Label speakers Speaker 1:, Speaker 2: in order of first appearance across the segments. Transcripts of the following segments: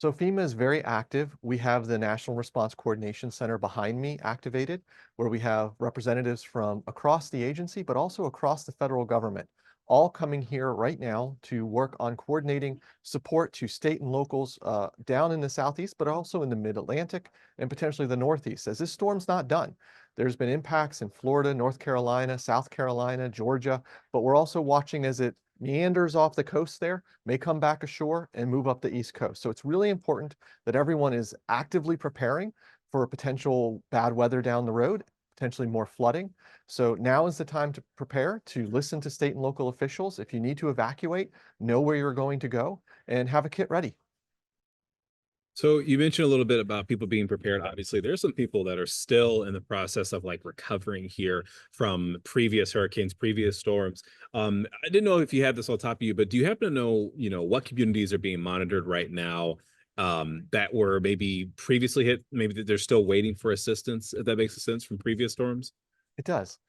Speaker 1: So FEMA is very active. We have the National Response Coordination Center behind me activated, where we have representatives from across the agency, but also across the federal government, all coming here right now to work on coordinating support to state and locals down in the Southeast, but also in the Mid-Atlantic and potentially the Northeast, as this storm's not done. There's been impacts in Florida, North Carolina, South Carolina, Georgia, but we're also watching as it meanders off the coast there, may come back ashore and move up the East Coast. So it's really important that everyone is actively preparing for potential bad weather down the road, potentially more flooding. So now is the time to prepare, to listen to state and local officials. If you need to evacuate, know where you're going to go and have a kit ready.
Speaker 2: So you mentioned a little bit about people being prepared. Obviously, there's some people that are still in the process of like recovering here from previous hurricanes, previous storms. I didn't know if you had this on top of you, but do you happen to know, what communities are being monitored right now that were maybe previously hit, maybe that they're still waiting for assistance, if that makes sense, from previous storms?
Speaker 1: It does.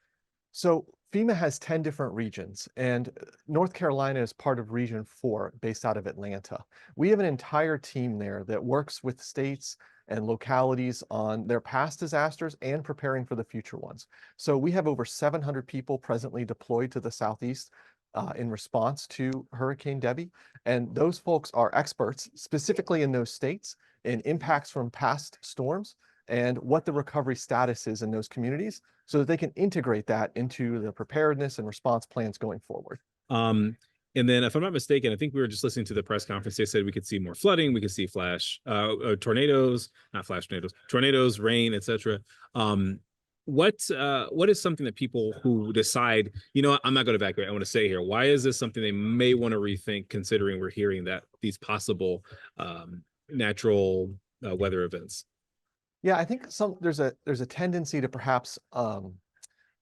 Speaker 1: So FEMA has 10 different regions, and North Carolina is part of Region 4, based out of Atlanta. We have an entire team there that works with states and localities on their past disasters and preparing for the future ones. So we have over 700 people presently deployed to the Southeast in response to Hurricane Debby. And those folks are experts specifically in those states in impacts from past storms and what the recovery status is in those communities so that they can integrate that into the preparedness and response plans going forward.
Speaker 2: Um, and then, if I'm not mistaken, I think we were just listening to the press conference. They said we could see more flooding, we could see tornadoes, not flash tornadoes, tornadoes, rain, etc. Um, what is something that people who decide, I'm not going to evacuate, I want to stay here? Why is this something they may want to rethink, considering we're hearing that these possible natural weather events?
Speaker 1: Yeah, I think there's a tendency to perhaps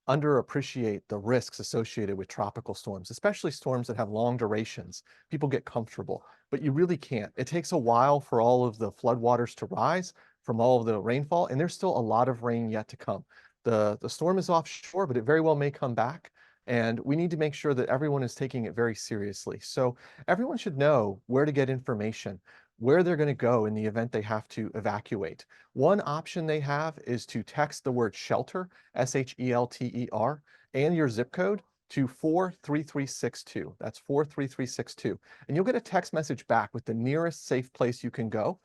Speaker 1: underappreciate the risks associated with tropical storms, especially storms that have long durations. People get comfortable, but you really can't. It takes a while for all of the floodwaters to rise from all of the rainfall, and there's still a lot of rain yet to come. The storm is offshore, but it very well may come back. And we need to make sure that everyone is taking it very seriously. So everyone should know where to get information, where they're going to go in the event they have to evacuate. One option they have is to text the word shelter, SHELTER, and your zip code to 43362. That's 43362. And you'll get a text message back with the nearest safe place you can go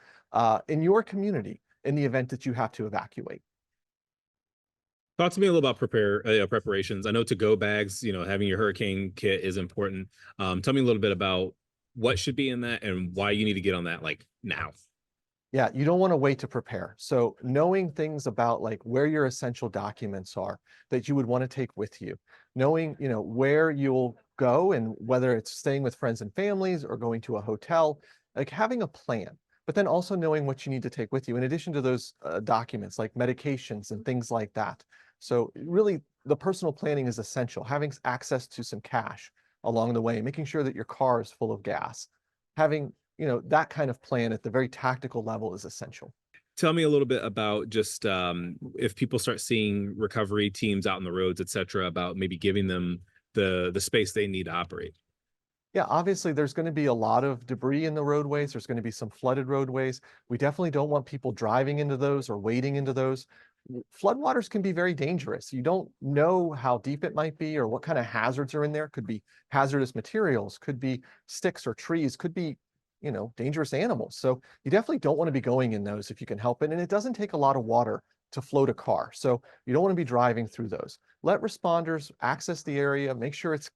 Speaker 1: in your community in the event that you have to evacuate.
Speaker 2: Talk to me a little about preparations. I know to-go bags, having your hurricane kit is important. Tell me a little bit about what should be in that and why you need to get on that like now.
Speaker 1: Yeah, you don't want to wait to prepare. So knowing things about like where your essential documents are that you would want to take with you, knowing, where you'll go and whether it's staying with friends and families or going to a hotel, like having a plan, but then also knowing what you need to take with you in addition to those documents like medications and things like that. So really the personal planning is essential. Having access to some cash along the way, making sure that your car is full of gas, having that kind of plan at the very tactical level is essential.
Speaker 2: Tell me a little bit about just if people start seeing recovery teams out on the roads, etc., about maybe giving them the space they need to operate.
Speaker 1: Yeah, obviously there's going to be a lot of debris in the roadways. There's going to be some flooded roadways. We definitely don't want people driving into those or wading into those. Floodwaters can be very dangerous. You don't know how deep it might be or what kind of hazards are in there. Could be hazardous materials, could be sticks or trees, could be, dangerous animals. So you definitely don't want to be going in those if you can help it. And it doesn't take a lot of water to float a car. So you don't want to be driving through those. Let responders access the area, make sure it's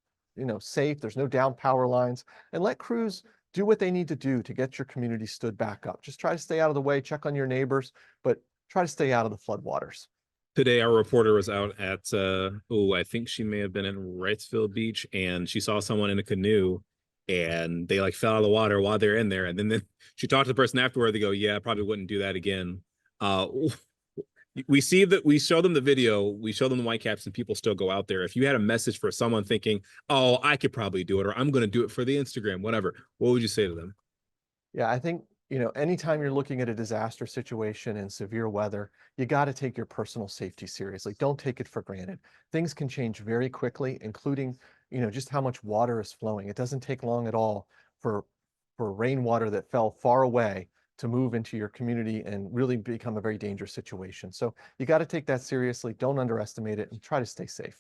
Speaker 1: safe, there's no down power lines, and let crews do what they need to do to get your community stood back up. Just try to stay out of the way, check on your neighbors, but try to stay out of the floodwaters.
Speaker 2: Today, our reporter was out at, I think she may have been in Wrightsville Beach, and she saw someone in a canoe, and they like fell out of the water while they're in there. And then she talked to the person afterward. They go, "Yeah, I probably wouldn't do that again." We see that we show them the video, we show them the white caps, and people still go out there. If you had a message for someone thinking, "Oh, I could probably do it," or "I'm going to do it for the Instagram," whatever, what would you say to them?
Speaker 1: Yeah, I think, anytime you're looking at a disaster situation and severe weather, you got to take your personal safety seriously. Don't take it for granted. Things can change very quickly, including, just how much water is flowing. It doesn't take long at all for rainwater that fell far away to move into your community and really become a very dangerous situation. So you got to take that seriously. Don't underestimate it and try to stay safe.